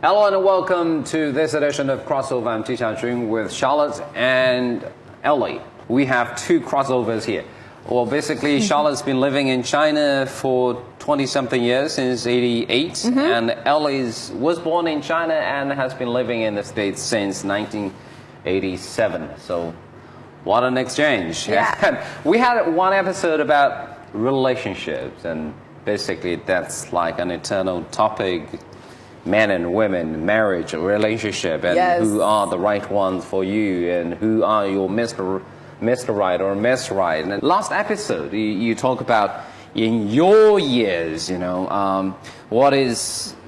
Hello and welcome to this edition of Crossover. I'm Tisha with Charlotte and Ellie. We have two crossovers here. Well, basically, Charlotte's been living in China for 20-something years, since '88, and Ellie was born in China and has been living in the States since 1987. So, what an exchange. Yeah. We had one episode about relationships, and basically that's like an eternal topic. Men and women, marriage, relationship, and who are the right ones for you, and who are your Mr. Right or Miss Right. And last episode, you talk about in your years, what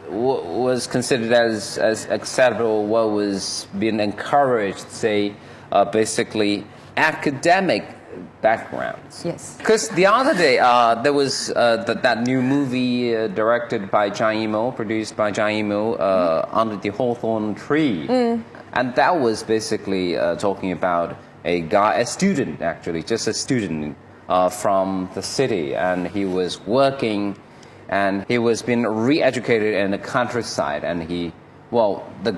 was considered as acceptable, what was being encouraged, say, basically academic backgrounds. Yes. Because the other day, there was that new movie directed by Zhang Yimou, produced by Zhang Yimou, Under the Hawthorn Tree. And that was basically talking about a guy, a student actually, just a student from the city. And he was working and he was being re-educated in the countryside. And the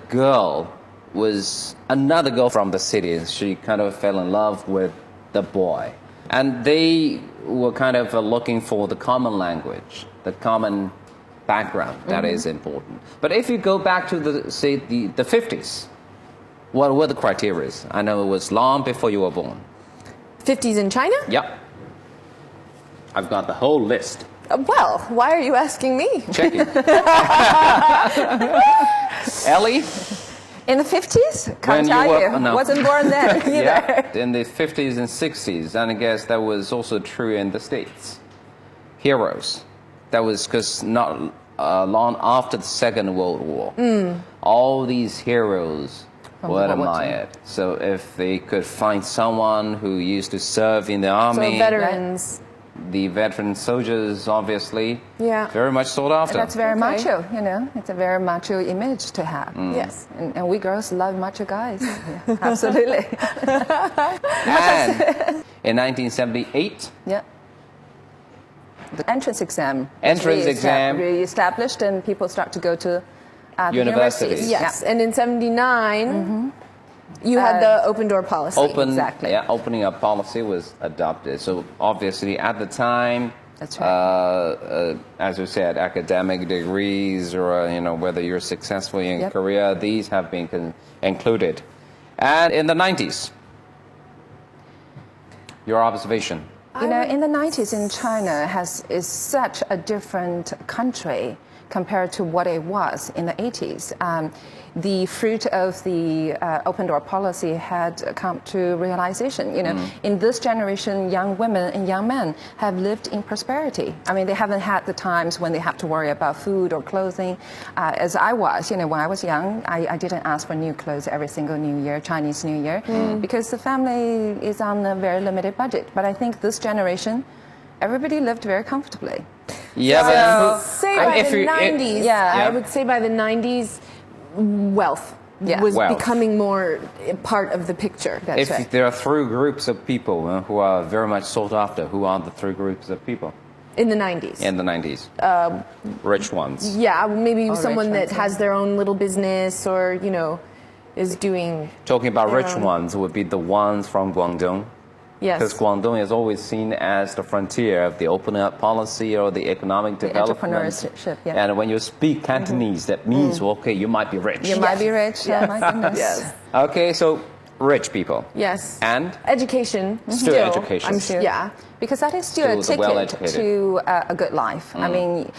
girl was another girl from the city. She kind of fell in love with the boy. And they were kind of looking for the common language, the common background that is important. But if you go back to the 50s, what were the criteria? I know it was long before you were born. 50s in China? Yep. I've got the whole list. Well, why are you asking me? Check it. Ellie? In the 50s? Can't tell you. No. Wasn't born then either. Yeah, in the 50s and 60s. And I guess that was also true in the States. Heroes. That was because not long after the Second World War, all these heroes were admired. So if they could find someone who used to serve in the army, so veterans. The veteran soldiers, obviously, yeah, very much sought after. That's very macho, It's a very macho image to have. Yes. And we girls love macho guys. Yeah, absolutely. And in 1978, the entrance exam. Re-established, and people start to go to universities. Yes. And in '79. You had the open door policy. Exactly. Yeah, opening up policy was adopted. So obviously at the time, that's right. As you said, academic degrees or whether you're successful in career, these have been included. And in the 90s, your observation. In the 90s in China is such a different country compared to what it was in the 80s. The fruit of the open door policy had come to realization. In this generation, young women and young men have lived in prosperity. I mean, they haven't had the times when they have to worry about food or clothing. As I was, when I was young, I didn't ask for new clothes every single New Year, Chinese New Year, because the family is on a very limited budget. But I think this generation, everybody lived very comfortably. Yeah, but say by the 90s, I would say by the 90s, wealth was becoming more part of the picture. That's right. There are three groups of people who are very much sought after, who are the three groups of people? In the 90s. In the 90s. Rich ones. Yeah, maybe someone that has their own little business or, is doing... Talking about rich ones would be the ones from Guangdong. Yes. Because Guangdong is always seen as the frontier of the opening up policy or the economic development. Entrepreneurship, And when you speak Cantonese, that means, okay, you might be rich. You might be rich, my goodness. Yes. Okay, so rich people. Yes. And? Education. Still education. I'm sure. Yeah. Because that is still a ticket to a good life. I mean,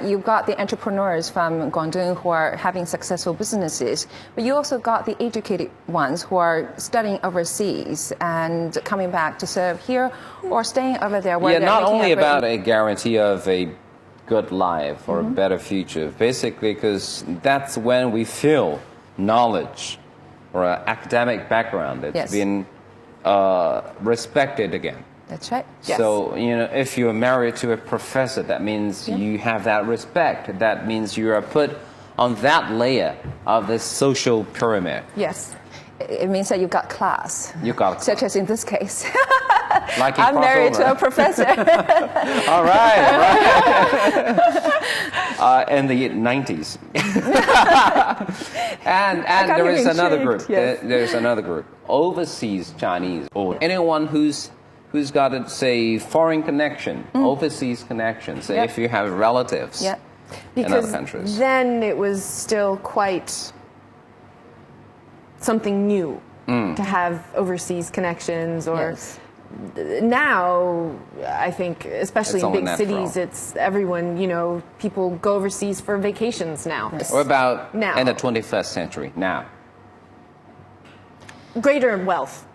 you've got the entrepreneurs from Guangdong who are having successful businesses, but you also got the educated ones who are studying overseas and coming back to serve here or staying over there. Where not only about a guarantee of a good life or a better future, basically because that's when we feel knowledge or an academic background that's been respected again. That's right. Yes. So, if you're married to a professor, that means you have that respect. That means you are put on that layer of the social pyramid. Yes. It means that you've got class. You've got class. Such as in this case. Like I'm married to a professor. All right. In the 90s. and there is another group. Yes. There's another group. Overseas Chinese, or anyone who's got a, say, foreign connection, overseas connection. Say if you have relatives in other countries. Then it was still quite something new to have overseas connections, or now I think, especially in big cities, it's everyone, you know, people go overseas for vacations now. What about now, in the 21st century now? Greater wealth.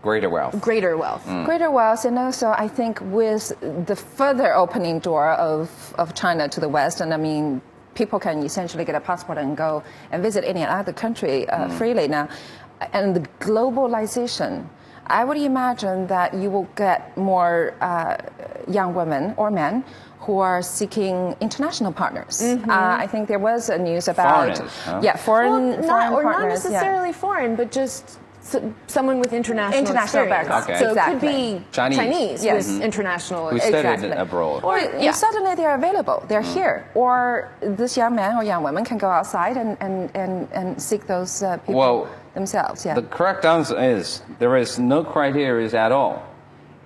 Greater wealth. Greater wealth. Greater wealth, and also I think with the further opening door of China to the West, and I mean, people can essentially get a passport and go and visit any other country freely now. And the globalization, I would imagine that you will get more young women or men who are seeking international partners. I think there was a news about foreign or partners, not necessarily foreign, but just someone with international background. Okay. So it could be Chinese with international who studied abroad. Or suddenly they're available, they're here. Or this young man or young woman can go outside and seek those people themselves. The correct answer is there is no criteria at all.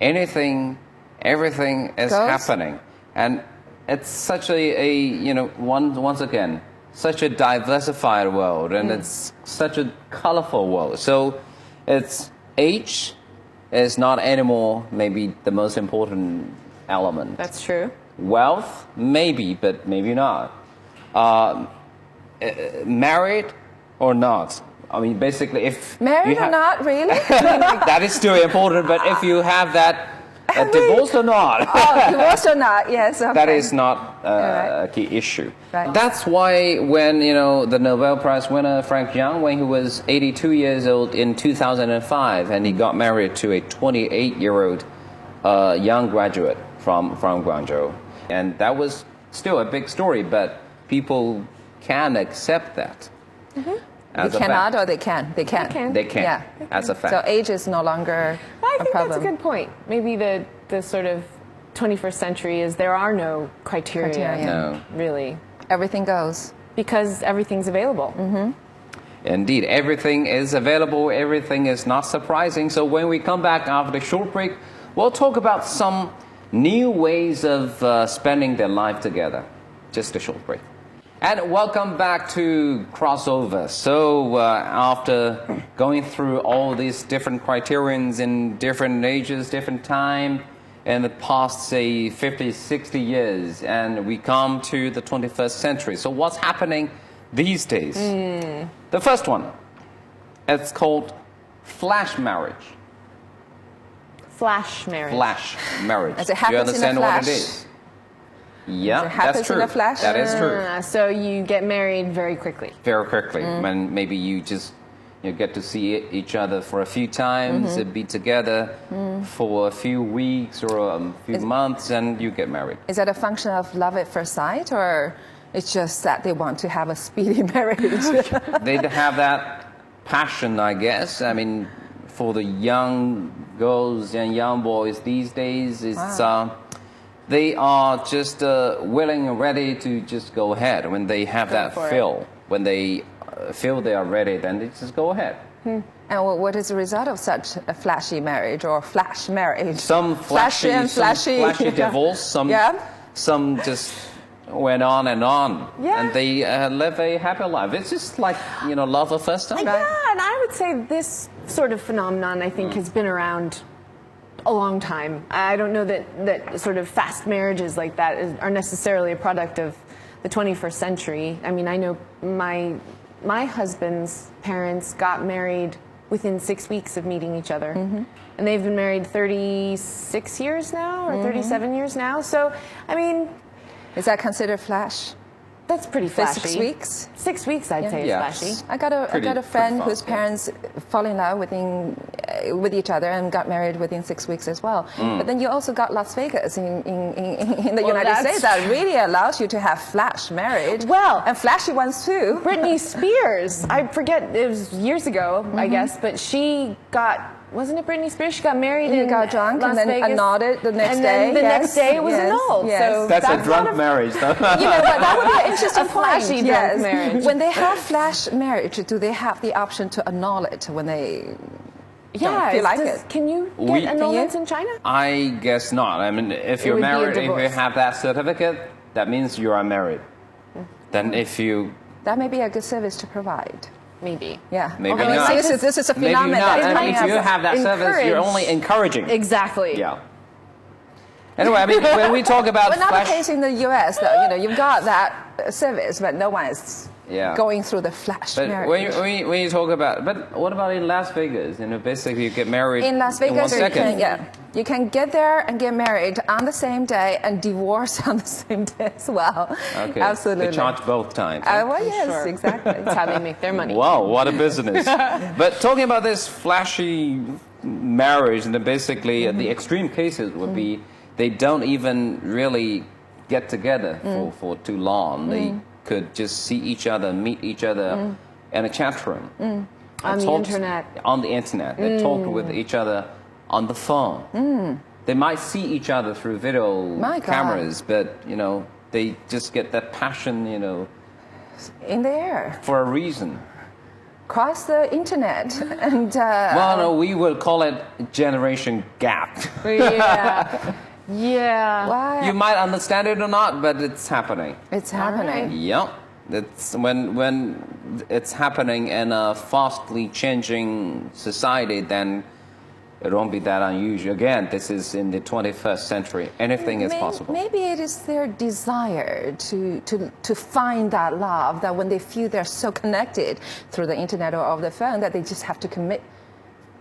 Everything is happening. And it's such a you know, once again, such a diversified world, and it's such a colorful world. So it's age is not anymore maybe the most important element. That's true. Wealth, maybe, but maybe not. Married or not. I mean, basically, if married or not, really? That is still important, but if you have that, divorced or not? Divorced or not? Yes. Okay. That is not a key issue. Right. That's why when, you know, the Nobel Prize winner Frank Yang, when he was 82 years old in 2005, and he got married to a 28-year-old young graduate from Guangzhou, and that was still a big story, but people can accept that. They cannot, or they can? They can. They can, yeah. As a fact. So age is no longer I think that's a good point. Maybe the sort of 21st century is there are no criteria. No. Really. Everything goes. Because everything's available. Indeed, everything is available. Everything is not surprising. So when we come back after the short break, we'll talk about some new ways of spending their life together. Just a short break. And welcome back to Crossover. So after going through all these different criterions in different ages, different time, in the past, say, 50, 60 years, and we come to the 21st century. So what's happening these days? The first one, it's called flash marriage. Flash marriage. Flash marriage. As it happens, you understand in a flash. what it is? Yeah, that's true. In a flash? That is true. So you get married very quickly. Very quickly. When maybe you just get to see each other for a few times, be together for a few weeks or a few months, and you get married. Is that a function of love at first sight, or it's just that they want to have a speedy marriage? They have that passion, I guess. I mean, for the young girls and young boys these days, it's... they are just willing and ready to just go ahead. When they have that feel, when they feel they are ready, then they just go ahead. And what is the result of such a flashy marriage or flash marriage? Some flashy divorce, some just went on, and they live a happy life. It's just like, love at first time. Yeah, and I would say this sort of phenomenon, I think, has been around a long time. I don't know that sort of fast marriages like that are necessarily a product of the 21st century. I mean, I know my husband's parents got married within 6 weeks of meeting each other. And they've been married 36 years now, or 37 years now. So, I mean... Is that considered flash? That's pretty flashy. 6 weeks? 6 weeks, I'd say, is flashy. I got a friend whose parents fall in love within with each other and got married within 6 weeks as well. But then you also got Las Vegas in the United States that really allows you to have flash marriage. Well, and flashy ones too. Britney Spears, I forget, it was years ago, I guess, but she got, wasn't it Britney Spears? She got married in got drunk Las and then Vegas. annulled it the next and day. then the next day it was annulled. So That's a drunk marriage, though. You know, but that would be an interesting A flashy point. drunk marriage. When they have flash marriage, do they have the option to annul it when they don't feel like it? Can you get annulments in China? I guess not. I mean, if you're would be a married, if you divorce. have that certificate, that means you are married. Then if you... That may be a good service to provide. Maybe. Yeah. Maybe Okay, not. so this is a Maybe phenomenon. not. that I mean, might if you have that service, you're only encouraging. Exactly. Yeah. Anyway, I mean, when we talk about But not flash... the case in the U.S. though. You know, you've got that service, but no one is going through the flash But marriage. when you talk about, but what about in Las Vegas? You know, basically you get married In Las in 1 Vegas, second. you can get there and get married on the same day and divorce on the same day as well. Okay. Absolutely. They charge both times. Well, yes, Sure. exactly. That's how they make their money. Wow, what a business. But talking about this flashy marriage, and then basically the extreme cases would be they don't even really get together for too long. They could just see each other, meet each other in a chat room. On the internet. On the internet. They talk with each other on the phone. They might see each other through video My God. cameras, but, you know, they just get that passion, you know, In the air. for a reason. Cross the internet and... Well, no, we will call it generation gap. Yeah. Yeah. Why? You might understand it or not, but it's happening. It's happening. Yep. It's when it's happening in a fastly changing society, then it won't be that unusual. Again, this is in the 21st century. Anything is possible. Maybe it is their desire to find that love, that when they feel they're so connected through the internet or over the phone, that they just have to commit,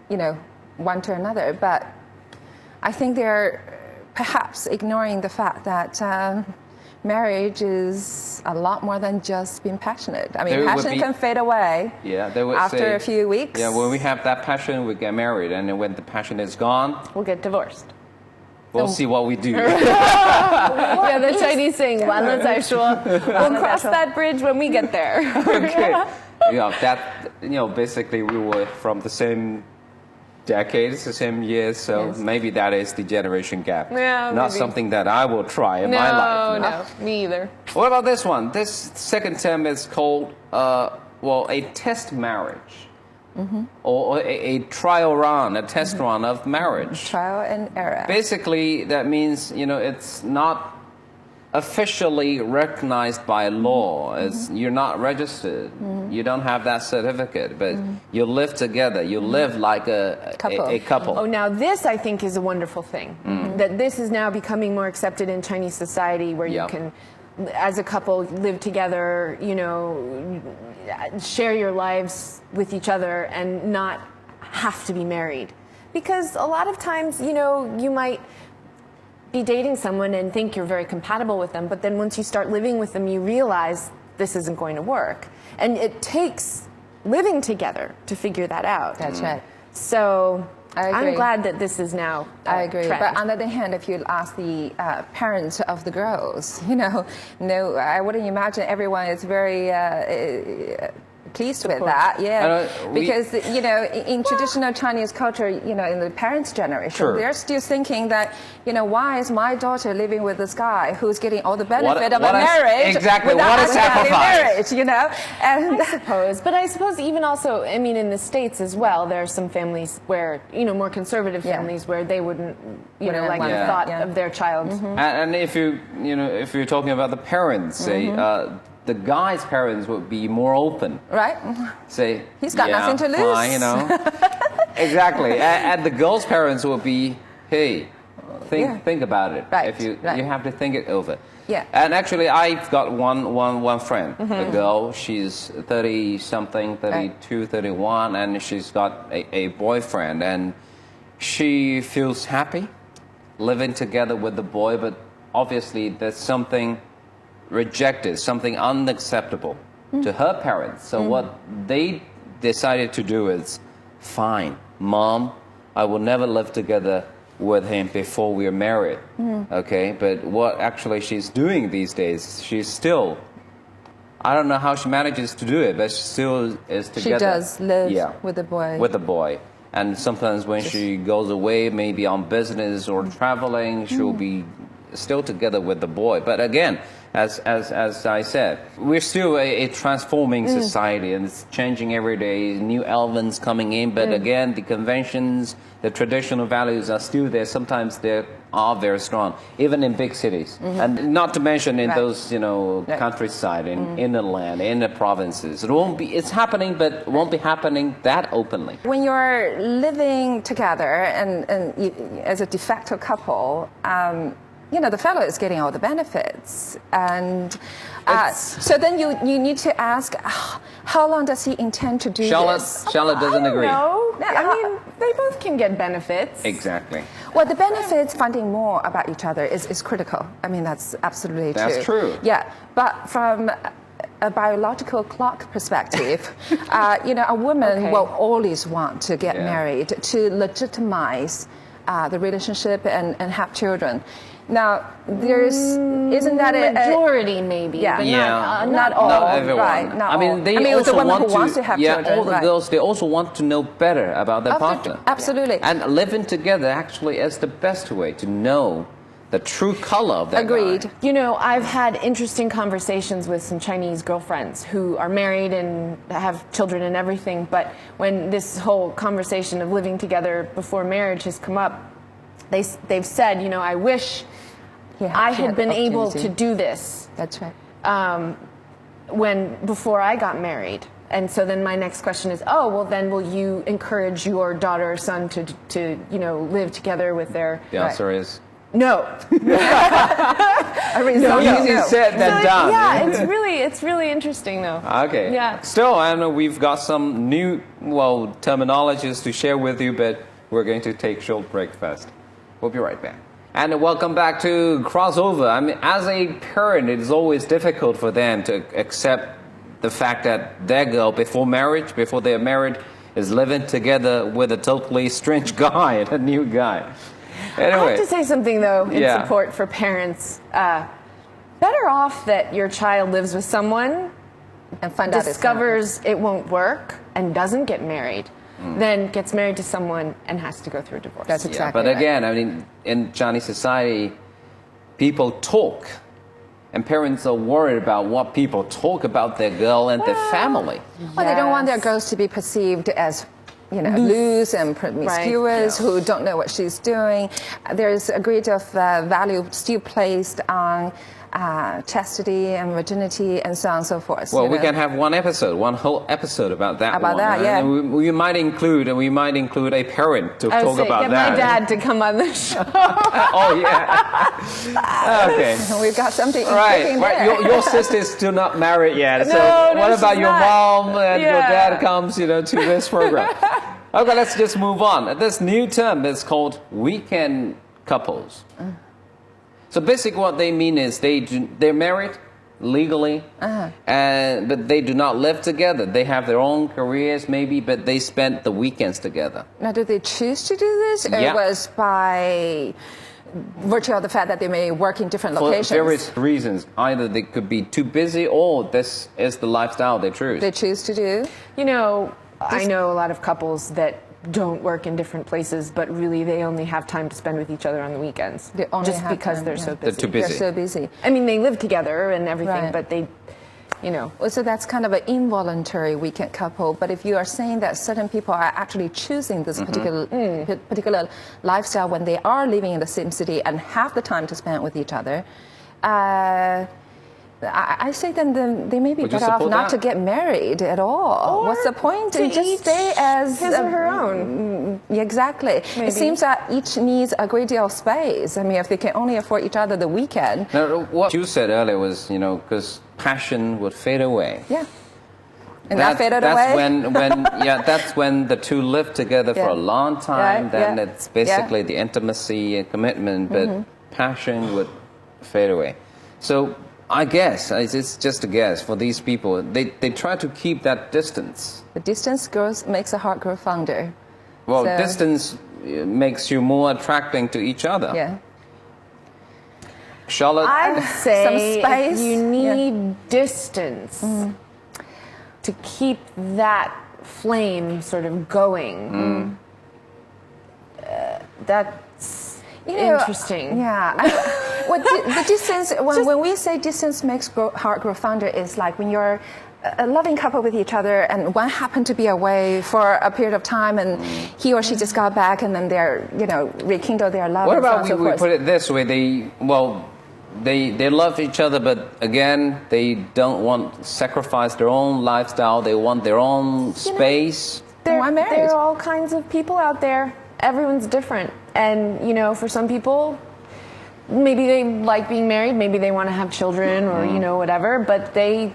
you know, one to another. But I think they're perhaps ignoring the fact that marriage is a lot more than just being passionate. I mean, passion can fade away they would after say, a few weeks. Yeah, when we have that passion, we get married. And then when the passion is gone, We'll get divorced. we'll see what we do. Yeah, the Chinese saying, 完了再说. We'll cross that bridge when we get there. Okay. Yeah, that, you know, basically we were from the same decades, the same years, so maybe that is the generation gap. Yeah, Not maybe. something that I will try in my life. No, me either. What about this one? This second term is called, a test marriage. Or a trial run, a test run of marriage. Trial and error. Basically, that means, you know, it's not officially recognized by law. You're not registered. You don't have that certificate, but you live together. You live like a couple. Oh, now this, I think, is a wonderful thing. That this is now becoming more accepted in Chinese society, where you can, as a couple, live together, you know, share your lives with each other and not have to be married. Because a lot of times, you know, you might be dating someone and think you're very compatible with them, but then once you start living with them, you realize this isn't going to work. And it takes living together to figure that out. That's right. So I agree. I'm glad that this is now I agree. trend. But on the other hand, if you ask the parents of the girls, you know, no, I wouldn't imagine everyone is very pleased with that. Yeah, because you know, in traditional Chinese culture, you know, in the parents' generation, they're still thinking that, you know, why is my daughter living with this guy who's getting all the benefit of a marriage? Exactly. Without What a sacrifice. marriage, you know. And I suppose even also, I mean, in the States as well, there are some families where, you know, more conservative families where they wouldn't, you know, like the thought of their child. And if if you're talking about the parents, say, the guy's parents would be more open. Right. Say, he's got nothing to lose. Fine, you know. Exactly. And the girl's parents would be, hey, think about it. Right. If you have to think it over. Yeah. And actually, I've got one friend, a girl. She's 30-something, 32, 31, and she's got a boyfriend, and she feels happy living together with the boy, but obviously there's something rejected, something unacceptable to her parents. So what they decided to do is, fine, Mom, I will never live together with him before we are married. Okay, but what actually she's doing these days, she's still, I don't know how she manages to do it, but she still is together. She does live with the boy. With the boy. And sometimes when she goes away, maybe on business or traveling, she'll be still together with the boy. But again, as I said, we're still a transforming society, and it's changing every day. New elements coming in, but again, the conventions, the traditional values are still there. Sometimes they are very strong, even in big cities, and not to mention in those, you know, countryside, in the land, in the provinces. It won't be. It's happening, but it won't be happening that openly. When you're living together and you, as a de facto couple, you know, the fellow is getting all the benefits. And so then you need to ask, how long does he intend to do this? Charlotte doesn't agree. No, I mean, they both can get benefits. Exactly. Well, the benefits, finding more about each other is critical. I mean, that's absolutely true. That's true. Yeah, but from a biological clock perspective, you know, a woman will always want to get married to legitimize the relationship and have children. Now, isn't that a majority maybe? Yeah, but not all. Not everyone. Right, not I mean, all. they I mean, also the woman want who wants to have children. all the girls, they also want to know better about their partner. Absolutely. And living together actually is the best way to know the true color of that Agreed. guy. You know, I've had interesting conversations with some Chinese girlfriends who are married and have children and everything, but when this whole conversation of living together before marriage has come up, they've said, you know, I wish I had been able to do this. That's right. Before I got married. And so then my next question is, oh, well then will you encourage your daughter or son to you know, live together with their... The answer is... No. Easy said than done. Yeah, it's really interesting though. Okay. Yeah. Still, I know we've got some new, terminologies to share with you, but we're going to take a short break first. We'll be right back. And welcome back to Crossover. I mean, as a parent, it is always difficult for them to accept the fact that their girl, before they're married, is living together with a totally strange guy, a new guy. Anyway. I have to say something, though, in support for parents. Better off that your child lives with someone and discovers it won't work and doesn't get married, then gets married to someone and has to go through a divorce. That's exactly But again, I mean, in Chinese society, people talk, and parents are worried about what people talk about their girl and their family. Well, they don't want their girls to be perceived as, you know, loose and promiscuous, who don't know what she's doing. There's a great of value still placed on chastity and virginity and so on and so forth. Well, we can have one whole episode about that. Yeah. And we might include a parent to talk about get that. my dad to come on the show. Oh yeah. Okay. We've got something. Right. Your sister is still not married yet. So No, what about she's your not. mom and your dad comes, to this program? Okay, let's just move on. This new term is called weekend couples. So basically what they mean is they're married legally, but they do not live together. They have their own careers maybe, but they spend the weekends together. Now, do they choose to do this, or it was by virtue of the fact that they may work in different locations? For various reasons. Either they could be too busy, or this is the lifestyle they choose. They choose to do? You know, I know a lot of couples that don't work in different places, but really they only have time to spend with each other on the weekends. Just because they're so busy. They're too busy. They're so busy. I mean, they live together and everything, but they, you know. Well, so that's kind of an involuntary weekend couple. But if you are saying that certain people are actually choosing this particular lifestyle when they are living in the same city and have the time to spend with each other, I say then they may be better off not to get married at all. What's the point? To just stay as his or her own. Exactly. Maybe. It seems that each needs a great deal of space. I mean, if they can only afford each other the weekend. Now, what you said earlier was, because passion would fade away. Yeah. And that faded away? That's when the two live together for a long time. Then it's basically the intimacy and commitment, but passion would fade away. So I guess, it's just a guess, for these people, they try to keep that distance. The distance makes a heart grow fonder. Well, So- distance makes you more attracting to each other. Yeah. Charlotte, I'd say Some space. if you need distance to keep that flame sort of going. That's interesting. Yeah. The distance, when we say distance makes heart grow fonder, is like when you're a loving couple with each other and one happened to be away for a period of time and he or she just got back and then they're, rekindle their love. what and so on about and so we forth. put it this way? They love each other, but again, they don't want to sacrifice their own lifestyle. They want their own space. Why married? There are all kinds of people out there. Everyone's different. And, for some people, maybe they like being married, maybe they want to have children or, whatever, but they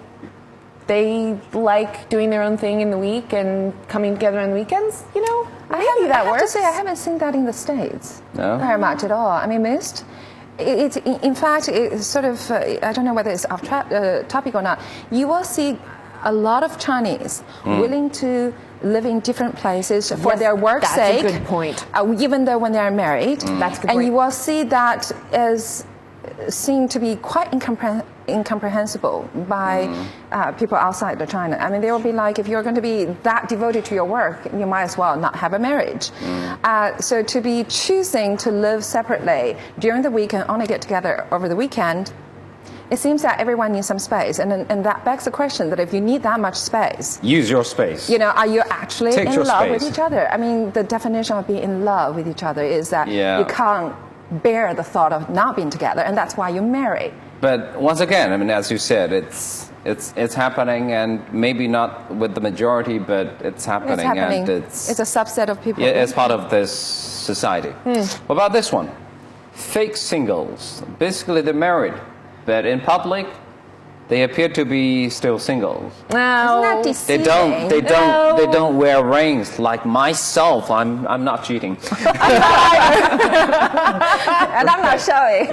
like doing their own thing in the week and coming together on the weekends, maybe that I have works. to say, I haven't seen that in the States No? very much at all. I mean, in fact, it's sort of, I don't know whether it's off topic or not, you will see a lot of Chinese willing to live in different places for Yes, their work's sake. That's a good point. Even though when they're married. That's a good and point. you will see that as seem to be quite incomprehensible by people outside of China. I mean, they will be like, if you're going to be that devoted to your work, you might as well not have a marriage. So to be choosing to live separately during the week and only get together over the weekend, it seems that everyone needs some space. And that begs the question that if you need that much space, Use your space. are you actually Take in your love with space. each other? I mean, the definition of being in love with each other is that you can't bear the thought of not being together, and that's why you marry. But once again, I mean, as you said, it's happening, and maybe not with the majority, but it's happening, It's happening. and it's a subset of people. it's part of this society. What about this one? Fake singles. Basically, they're married, but in public, they appear to be still singles. Isn't that They deceiving? don't wear rings like myself. I'm not cheating. And I'm not showing.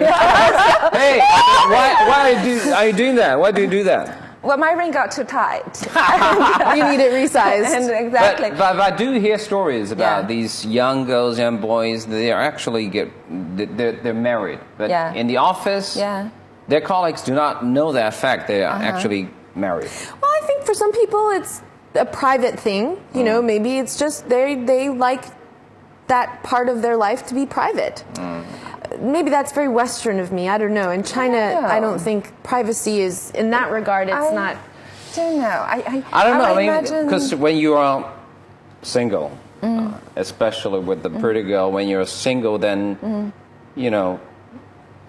Hey, why are you doing that? Why do you do that? Well, my ring got too tight. You need it resized. And exactly. But I do hear stories about Yeah. these young girls, young boys. They are actually they're married, but Yeah. in the office, Yeah. their colleagues do not know that fact. They are actually married. Well, I think for some people it's a private thing. Maybe it's just they like that part of their life to be private. Maybe that's very Western of me. I don't know. In China, I don't think privacy is, in that regard, it's not. I don't know. I don't know. I mean, imagine- because when you are single, especially with the pretty girl, when you're single, then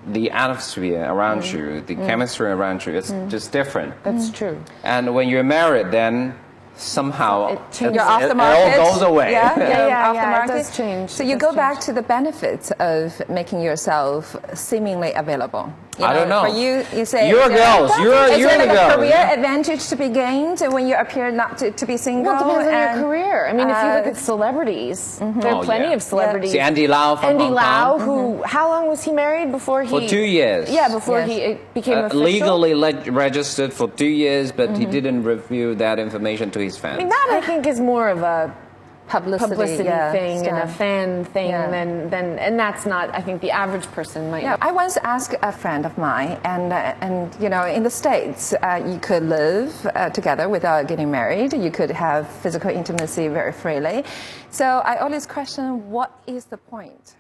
the atmosphere around you, the chemistry around you, it's just different. That's true. And when you're married, then somehow It changes. You're off the it market. all goes away. Yeah, Yeah, off the it market. does change. So It you does go change. back to the benefits of making yourself seemingly available. I don't know. For you say You're girls. You're is there the like girl. a career advantage to be gained when you appear not to be single? Well, it depends on and- your career. I mean, if you look at celebrities, there are Oh, plenty yeah. of celebrities. See Andy Lau from Andy Hong Lau, Kong? who, how long was he married before he? For 2 years. Yeah, before Yes. he became official. Legally registered for 2 years, but he didn't reveal that information to his fans. I mean, that I think is more of a publicity, thing and a stuff. fan thing Yeah. than and that's not. I think the average person might. Yeah, I once asked a friend of mine, and in the States, you could live together without getting married. You could have physical intimacy very freely. So I always question, what is the point?